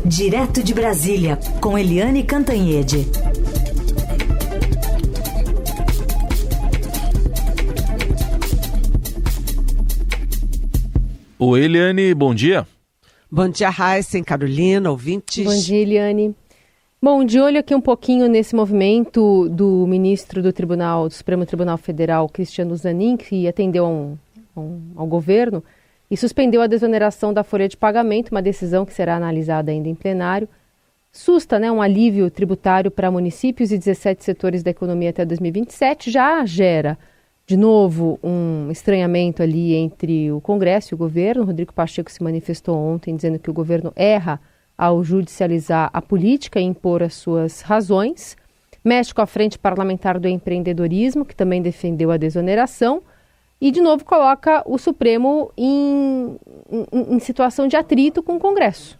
Direto de Brasília, com Eliane Cantanhede. Oi, Eliane, bom dia. Bom dia, Raíssa, Carolina, ouvintes. Bom dia, Eliane. Bom, de olho aqui um pouquinho nesse movimento do ministro do Supremo Tribunal Federal, Cristiano Zanin, que atendeu ao governo e suspendeu a desoneração da folha de pagamento, uma decisão que será analisada ainda em plenário. Susta, um alívio tributário para municípios e 17 setores da economia até 2027, já gera, de novo, um estranhamento ali entre o Congresso e o governo. Rodrigo Pacheco se manifestou ontem dizendo que o governo erra ao judicializar a política e impor as suas razões. Mexe com a Frente Parlamentar do Empreendedorismo, que também defendeu a desoneração, e, de novo, coloca o Supremo em situação de atrito com o Congresso.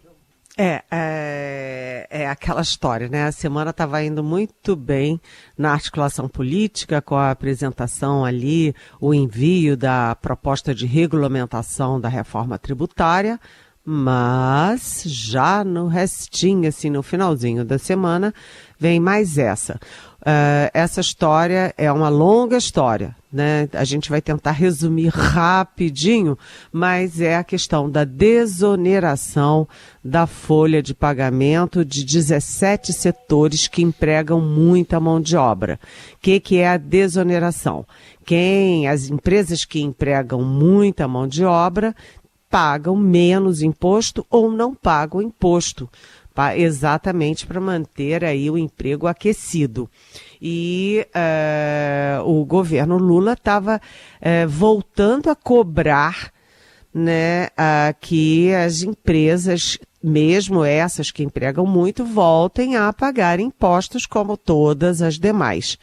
É aquela história, né? A semana estava indo muito bem na articulação política, com a apresentação ali, o envio da proposta de regulamentação da reforma tributária, mas já no restinho, assim, no finalzinho da semana, vem mais essa. Essa história é uma longa história, né? A gente vai tentar resumir rapidinho, mas é a questão da desoneração da folha de pagamento de 17 setores que empregam muita mão de obra. O que é a desoneração? As empresas que empregam muita mão de obra pagam menos imposto ou não pagam imposto, exatamente para manter aí o emprego aquecido. E o governo Lula estava voltando a cobrar, né, que as empresas, mesmo essas que empregam muito, voltem a pagar impostos como todas as demais.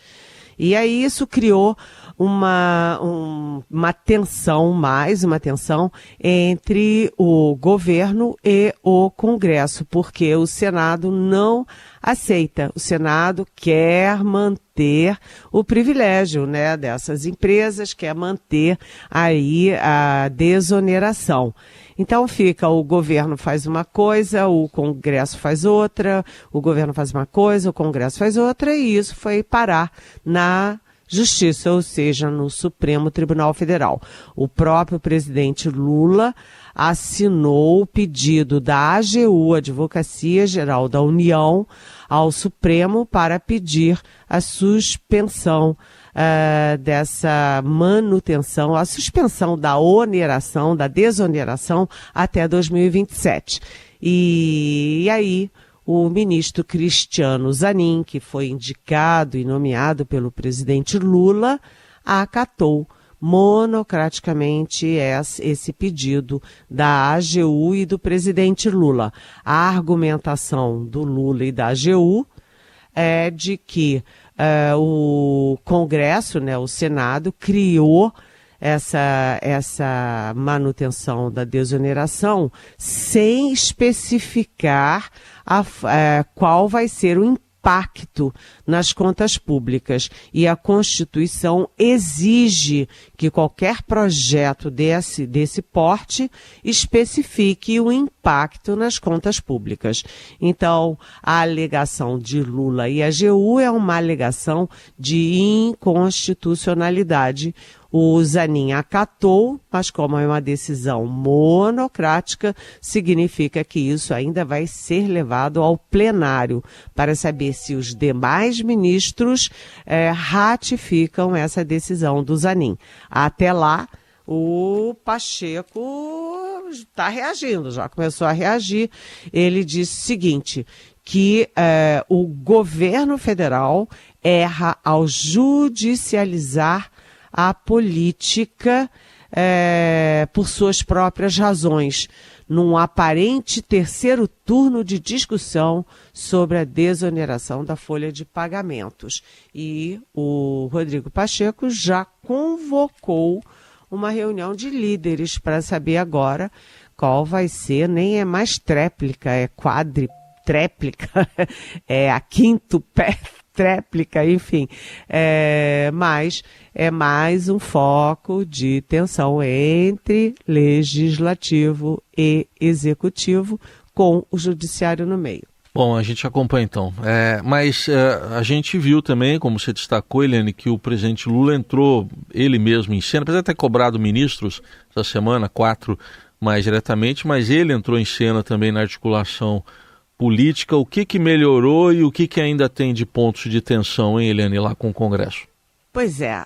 E aí isso criou uma tensão, mais uma tensão entre o governo e o Congresso, porque o Senado não aceita. O Senado quer manter o privilégio, né, dessas empresas, quer manter aí a desoneração. Então fica, o governo faz uma coisa, o Congresso faz outra, o governo faz uma coisa, o Congresso faz outra, e isso foi parar na Justiça, ou seja, no Supremo Tribunal Federal. O próprio presidente Lula assinou o pedido da AGU, Advocacia Geral da União, ao Supremo para pedir a suspensão dessa manutenção, a suspensão da oneração, da desoneração até 2027. E aí o ministro Cristiano Zanin, que foi indicado e nomeado pelo presidente Lula, acatou monocraticamente esse pedido da AGU e do presidente Lula. A argumentação do Lula e da AGU é de que o Congresso, né, o Senado, criou essa manutenção da desoneração sem especificar qual vai ser o impacto nas contas públicas. E a Constituição exige que qualquer projeto desse porte especifique o impacto nas contas públicas. Então, a alegação de Lula e AGU é uma alegação de inconstitucionalidade. O Zanin acatou, mas como é uma decisão monocrática, significa que isso ainda vai ser levado ao plenário para saber se os demais ministros ratificam essa decisão do Zanin. Até lá, o Pacheco está reagindo, já começou a reagir. Ele disse o seguinte, que o governo federal erra ao judicializar a política por suas próprias razões, num aparente terceiro turno de discussão sobre a desoneração da folha de pagamentos. E o Rodrigo Pacheco já convocou uma reunião de líderes para saber agora qual vai ser, nem é mais tréplica, é quadripléplica, é a quintupé tréplica, enfim. Mas é mais um foco de tensão entre legislativo e executivo, com o judiciário no meio. Bom, a gente acompanha então. Mas a gente viu também, como você destacou, Eliane, que o presidente Lula entrou ele mesmo em cena, apesar de ter cobrado ministros essa semana, 4 mais diretamente, mas ele entrou em cena também na articulação política. O que melhorou e o que ainda tem de pontos de tensão, hein, Eliane, lá com o Congresso? Pois é,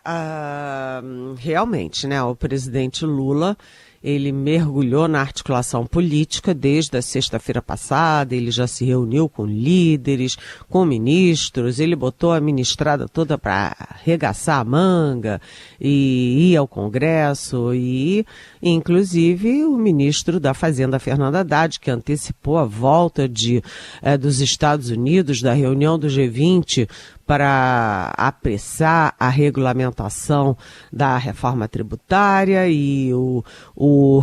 realmente, né, o presidente Lula, ele mergulhou na articulação política desde a sexta-feira passada, ele já se reuniu com líderes, com ministros, ele botou a ministrada toda para arregaçar a manga e ir ao Congresso e, inclusive, o ministro da Fazenda, Fernando Haddad, que antecipou a volta dos Estados Unidos, da reunião do G20, para apressar a regulamentação da reforma tributária, e o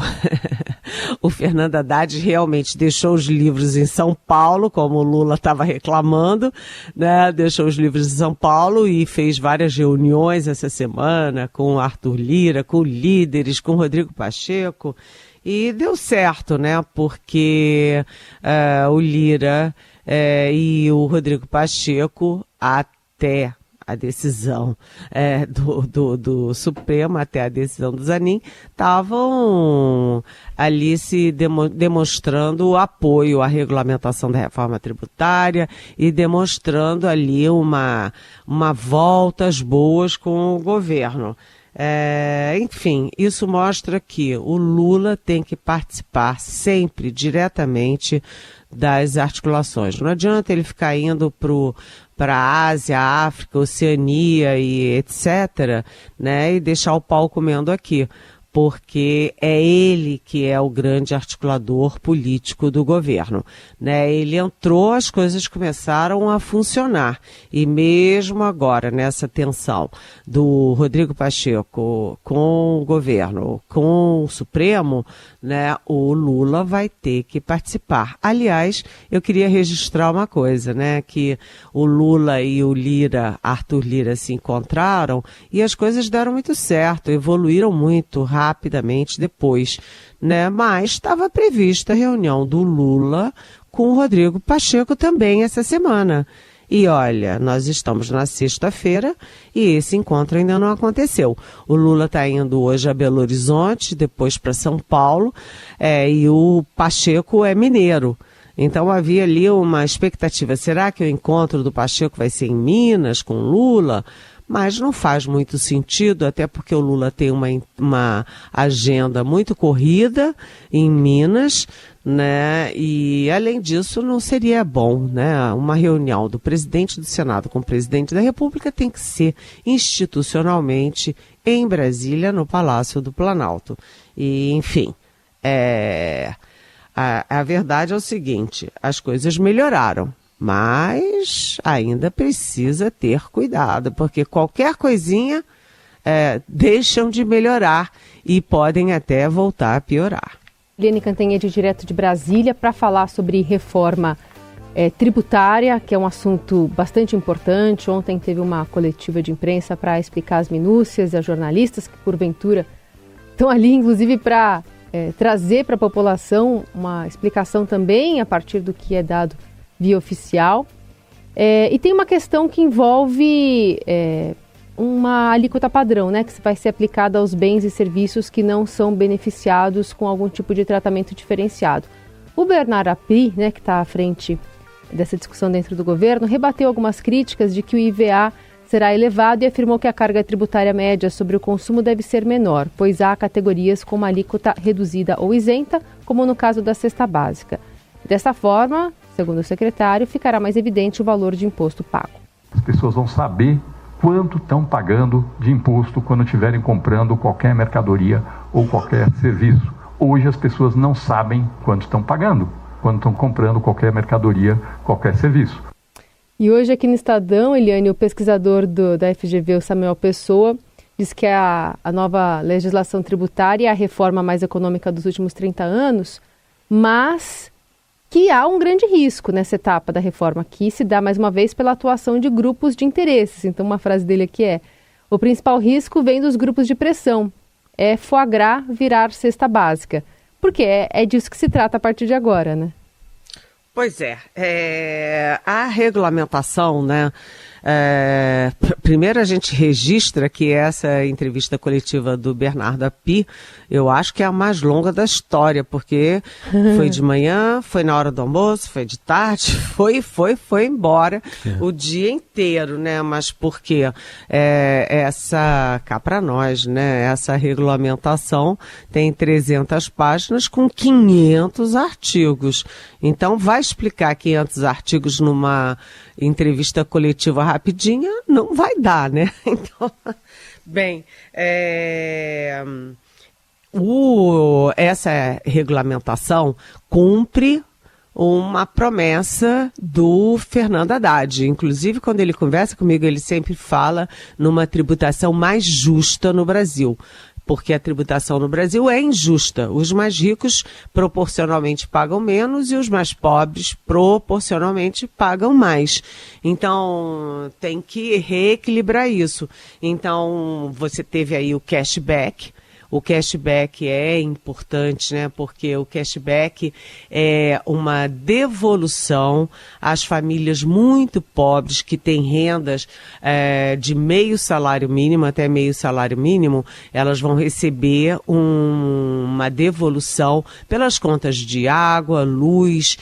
Fernando Haddad realmente deixou os livros em São Paulo, como o Lula estava reclamando, né? Deixou os livros em São Paulo e fez várias reuniões essa semana com o Arthur Lira, com líderes, com o Rodrigo Pacheco, e deu certo, né? Porque o Lira e o Rodrigo Pacheco, até a decisão do Supremo, até a decisão do Zanin, estavam ali se demonstrando o apoio à regulamentação da reforma tributária e demonstrando ali uma volta às boas com o governo. Enfim, isso mostra que o Lula tem que participar sempre diretamente das articulações. Não adianta ele ficar indo para a Ásia, África, Oceania e etc., né, e deixar o pau comendo aqui, porque é ele que é o grande articulador político do governo, né? Ele entrou, as coisas começaram a funcionar, e mesmo agora, nessa tensão do Rodrigo Pacheco com o governo, com o Supremo, né, o Lula vai ter que participar. Aliás, eu queria registrar uma coisa, né, que o Lula e o Arthur Lira, se encontraram e as coisas deram muito certo, evoluíram muito rapidamente depois, né, mas estava prevista a reunião do Lula com o Rodrigo Pacheco também essa semana. E olha, nós estamos na sexta-feira e esse encontro ainda não aconteceu. O Lula está indo hoje a Belo Horizonte, depois para São Paulo, e o Pacheco é mineiro. Então havia ali uma expectativa, será que o encontro do Pacheco vai ser em Minas, com Lula? Mas não faz muito sentido, até porque o Lula tem uma agenda muito corrida em Minas, né? E, além disso, não seria bom, né? Uma reunião do presidente do Senado com o presidente da República tem que ser institucionalmente em Brasília, no Palácio do Planalto. E, enfim, a verdade é o seguinte, as coisas melhoraram. Mas ainda precisa ter cuidado, porque qualquer coisinha deixam de melhorar e podem até voltar a piorar. Eliane Cantanhede, direto de Brasília, para falar sobre reforma tributária, que é um assunto bastante importante. Ontem teve uma coletiva de imprensa para explicar as minúcias, e as jornalistas que, porventura, estão ali, inclusive, para trazer para a população uma explicação também a partir do que é dado via oficial. E tem uma questão que envolve uma alíquota padrão, né, que vai ser aplicada aos bens e serviços que não são beneficiados com algum tipo de tratamento diferenciado. O Bernard Api, né, que está à frente dessa discussão dentro do governo, rebateu algumas críticas de que o IVA será elevado e afirmou que a carga tributária média sobre o consumo deve ser menor, pois há categorias com uma alíquota reduzida ou isenta, como no caso da cesta básica. Dessa forma, segundo o secretário, ficará mais evidente o valor de imposto pago. As pessoas vão saber quanto estão pagando de imposto quando estiverem comprando qualquer mercadoria ou qualquer serviço. Hoje as pessoas não sabem quanto estão pagando quando estão comprando qualquer mercadoria, qualquer serviço. E hoje aqui no Estadão, Eliane, o pesquisador da FGV, o Samuel Pessoa, diz que a nova legislação tributária é a reforma mais econômica dos últimos 30 anos, mas que há um grande risco nessa etapa da reforma, que se dá, mais uma vez, pela atuação de grupos de interesses. Então, uma frase dele aqui é: o principal risco vem dos grupos de pressão, é foie gras virar cesta básica. Porque é disso que se trata a partir de agora, né? Pois é, a regulamentação, né? Primeiro a gente registra que essa entrevista coletiva do Bernardo Api, eu acho que é a mais longa da história, porque foi de manhã, foi na hora do almoço, foi de tarde, foi embora o dia inteiro, né? Mas por quê? Cá para nós, né? Essa regulamentação tem 300 páginas com 500 artigos. Então vai explicar 500 artigos numa entrevista coletiva rapidinha, não vai dar, né? Então, bem, essa regulamentação cumpre uma promessa do Fernando Haddad. Inclusive, quando ele conversa comigo, ele sempre fala numa tributação mais justa no Brasil. Porque a tributação no Brasil é injusta. Os mais ricos proporcionalmente pagam menos e os mais pobres proporcionalmente pagam mais. Então, tem que reequilibrar isso. Então, você teve aí o cashback. O cashback é importante, né? Porque o cashback é uma devolução às famílias muito pobres que têm rendas de meio salário mínimo até meio salário mínimo. Elas vão receber uma devolução pelas contas de água, luz,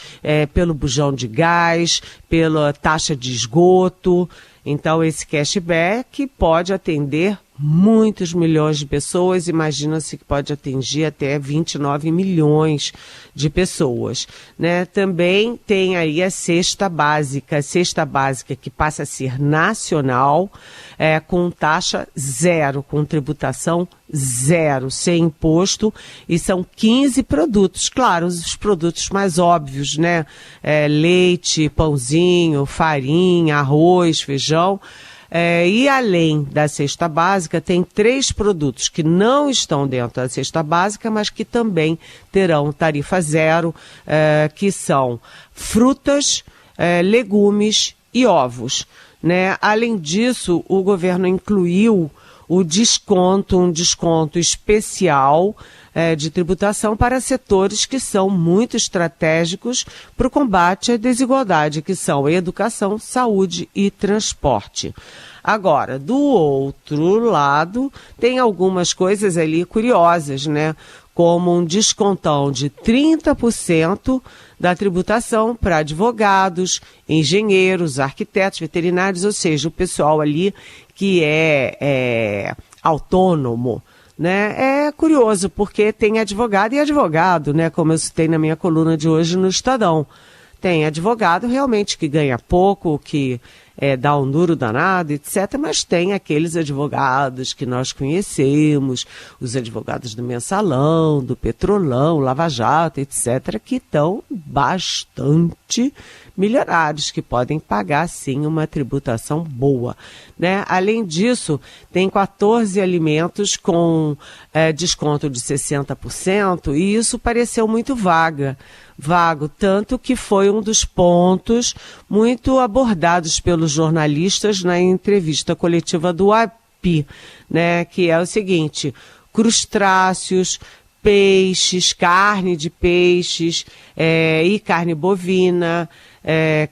pelo bujão de gás, pela taxa de esgoto. Então, esse cashback pode atender muitos milhões de pessoas, imagina-se que pode atingir até 29 milhões de pessoas, né? Também tem aí a cesta básica que passa a ser nacional, com taxa zero, com tributação zero, sem imposto, e são 15 produtos, claro, os produtos mais óbvios, né? Leite, pãozinho, farinha, arroz, feijão. E além da cesta básica, tem 3 produtos que não estão dentro da cesta básica, mas que também terão tarifa zero, que são frutas, legumes e ovos, né? Além disso, o governo incluiu um desconto especial de tributação para setores que são muito estratégicos para o combate à desigualdade, que são educação, saúde e transporte. Agora, do outro lado, tem algumas coisas ali curiosas, né? Como um descontão de 30% da tributação para advogados, engenheiros, arquitetos, veterinários, ou seja, o pessoal ali que é autônomo, né? É curioso, porque tem advogado e advogado, né? Como eu citei na minha coluna de hoje no Estadão. Tem advogado realmente que ganha pouco, que dá um duro danado, etc. Mas tem aqueles advogados que nós conhecemos, os advogados do Mensalão, do Petrolão, Lava Jato, etc., que estão bastante milionários, que podem pagar, sim, uma tributação boa, né? Além disso, tem 14 alimentos com desconto de 60%, e isso pareceu muito vago, tanto que foi um dos pontos muito abordados pelos jornalistas na entrevista coletiva do Api, né? Que é o seguinte: crustáceos, peixes, carne de peixes e carne bovina,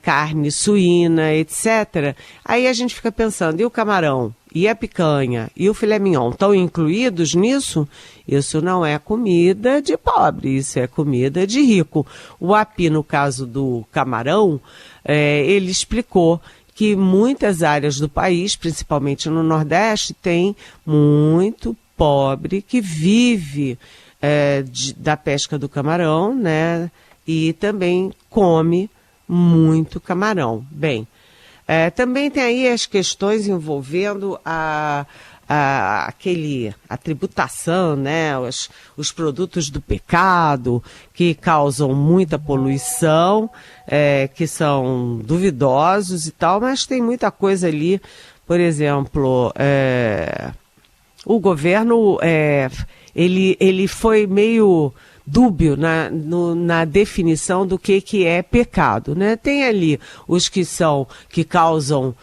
carne suína, etc. Aí a gente fica pensando, e o camarão? E a picanha? E o filé mignon? Estão incluídos nisso? Isso não é comida de pobre, isso é comida de rico. O Api, no caso do camarão, ele explicou que muitas áreas do país, principalmente no Nordeste, tem muito pobre que vive da pesca do camarão, né? E também come muito camarão. Bem, também tem aí as questões envolvendo a tributação, né? Os produtos do pecado, que causam muita poluição, que são duvidosos e tal, mas tem muita coisa ali. Por exemplo, o governo ele foi meio dúbio na definição do que é pecado, né? Tem ali os que causam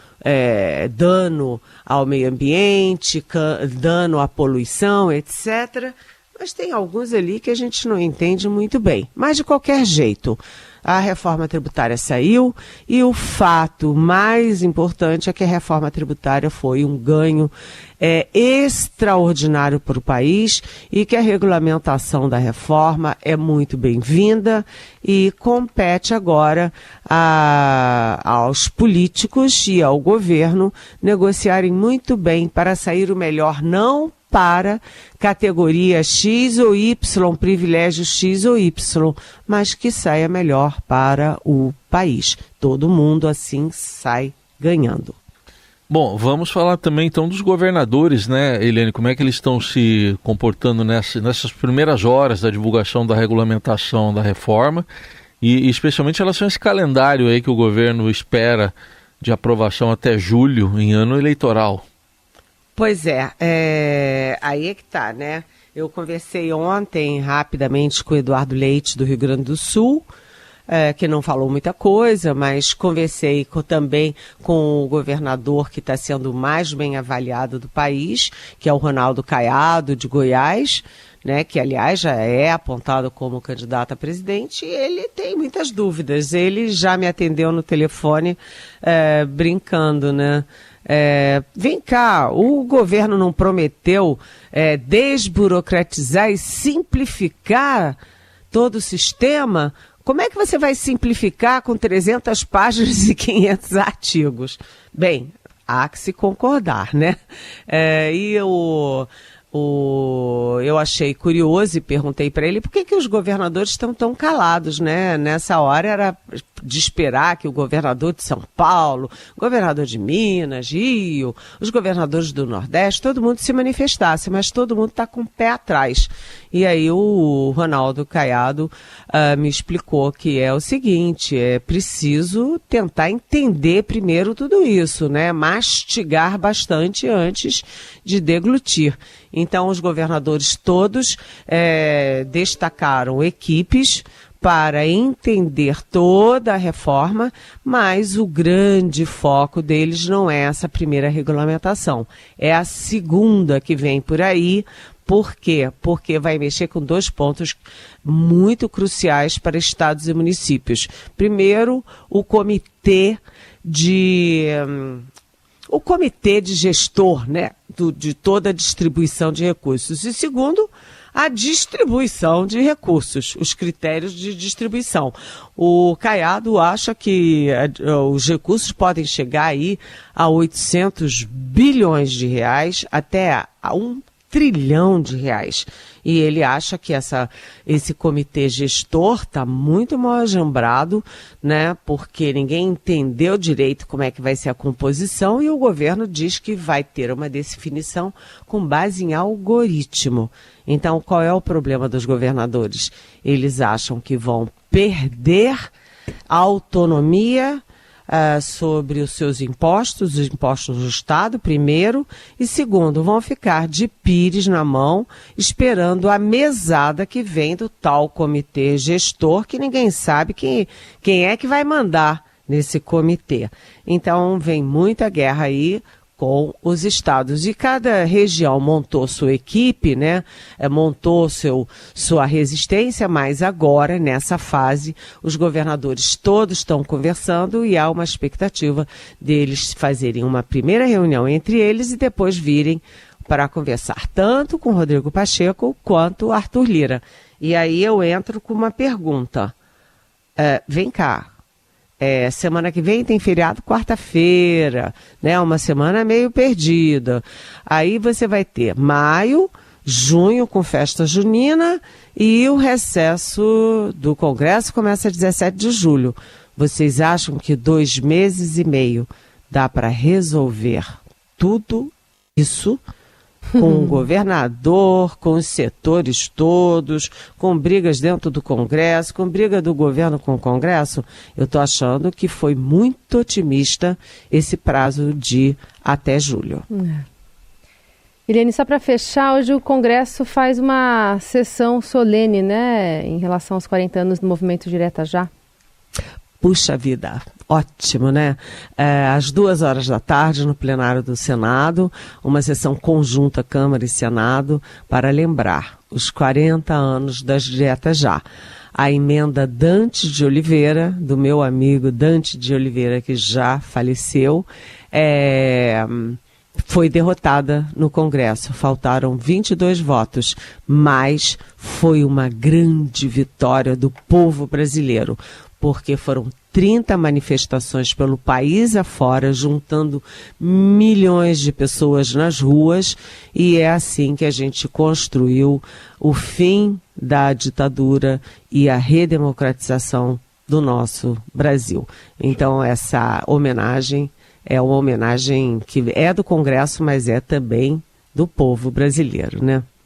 dano ao meio ambiente, dano à poluição, etc., mas tem alguns ali que a gente não entende muito bem. Mas, de qualquer jeito, a reforma tributária saiu e o fato mais importante é que a reforma tributária foi um ganho extraordinário para o país e que a regulamentação da reforma é muito bem-vinda e compete agora aos políticos e ao governo negociarem muito bem para sair o melhor, não para categoria X ou Y, privilégio X ou Y, mas que saia melhor para o país. Todo mundo assim sai ganhando. Bom, vamos falar também então dos governadores, né, Eliane? Como é que eles estão se comportando nessas primeiras horas da divulgação da regulamentação da reforma e especialmente em relação a esse calendário aí que o governo espera de aprovação até julho, em ano eleitoral? Pois aí é que tá, né? Eu conversei ontem rapidamente com o Eduardo Leite do Rio Grande do Sul, que não falou muita coisa, mas conversei também com o governador que está sendo o mais bem avaliado do país, que é o Ronaldo Caiado, de Goiás, né, que aliás já é apontado como candidato a presidente, e ele tem muitas dúvidas. Ele já me atendeu no telefone brincando, né? Vem cá, o governo não prometeu desburocratizar e simplificar todo o sistema? Como é que você vai simplificar com 300 páginas e 500 artigos? Bem, há que se concordar, né? Eu achei curioso e perguntei para ele por que os governadores estão tão calados, né? Nessa hora era de esperar que o governador de São Paulo, governador de Minas, Rio, os governadores do Nordeste, todo mundo se manifestasse, mas todo mundo está com o pé atrás. E aí o Ronaldo Caiado me explicou que é o seguinte, é preciso tentar entender primeiro tudo isso, né? Mastigar bastante antes de deglutir. Então, os governadores todos destacaram equipes para entender toda a reforma, mas o grande foco deles não é essa primeira regulamentação, é a segunda que vem por aí. Por quê? Porque vai mexer com 2 pontos muito cruciais para estados e municípios. Primeiro, o comitê de gestor, né, de toda a distribuição de recursos. E segundo, a distribuição de recursos, os critérios de distribuição. O Caiado acha que os recursos podem chegar aí a 800 bilhões de reais até a 1 trilhão de reais. E ele acha que esse comitê gestor está muito mal ajambrado, né? Porque ninguém entendeu direito como é que vai ser a composição e o governo diz que vai ter uma definição com base em algoritmo. Então, qual é o problema dos governadores? Eles acham que vão perder a autonomia sobre os seus impostos, os impostos do Estado, primeiro, e segundo, vão ficar de pires na mão, esperando a mesada que vem do tal comitê gestor, que ninguém sabe quem é que vai mandar nesse comitê. Então, vem muita guerra aí com os estados. E cada região montou sua equipe, né? Montou sua resistência, mas agora, nessa fase, os governadores todos estão conversando e há uma expectativa deles fazerem uma primeira reunião entre eles e depois virem para conversar tanto com Rodrigo Pacheco quanto Arthur Lira. E aí eu entro com uma pergunta. Vem cá. Semana que vem tem feriado quarta-feira, né? Uma semana meio perdida. Aí você vai ter maio, junho com festa junina e o recesso do Congresso começa 17 de julho. Vocês acham que 2 meses e meio dá para resolver tudo isso com o governador, com os setores todos, com brigas dentro do Congresso, com briga do governo com o Congresso? Eu estou achando que foi muito otimista esse prazo de até julho. Eliane, só para fechar, hoje o Congresso faz uma sessão solene, né, em relação aos 40 anos do Movimento Direta Já. Puxa vida, ótimo, né? Às 14h, no plenário do Senado, uma sessão conjunta Câmara e Senado para lembrar os 40 anos das Direta Já. A emenda Dante de Oliveira, do meu amigo Dante de Oliveira, que já faleceu, foi derrotada no Congresso. Faltaram 22 votos, mas foi uma grande vitória do povo brasileiro, porque foram 30 manifestações pelo país afora, juntando milhões de pessoas nas ruas, e é assim que a gente construiu o fim da ditadura e a redemocratização do nosso Brasil. Então, essa homenagem é uma homenagem que é do Congresso, mas é também do povo brasileiro, né?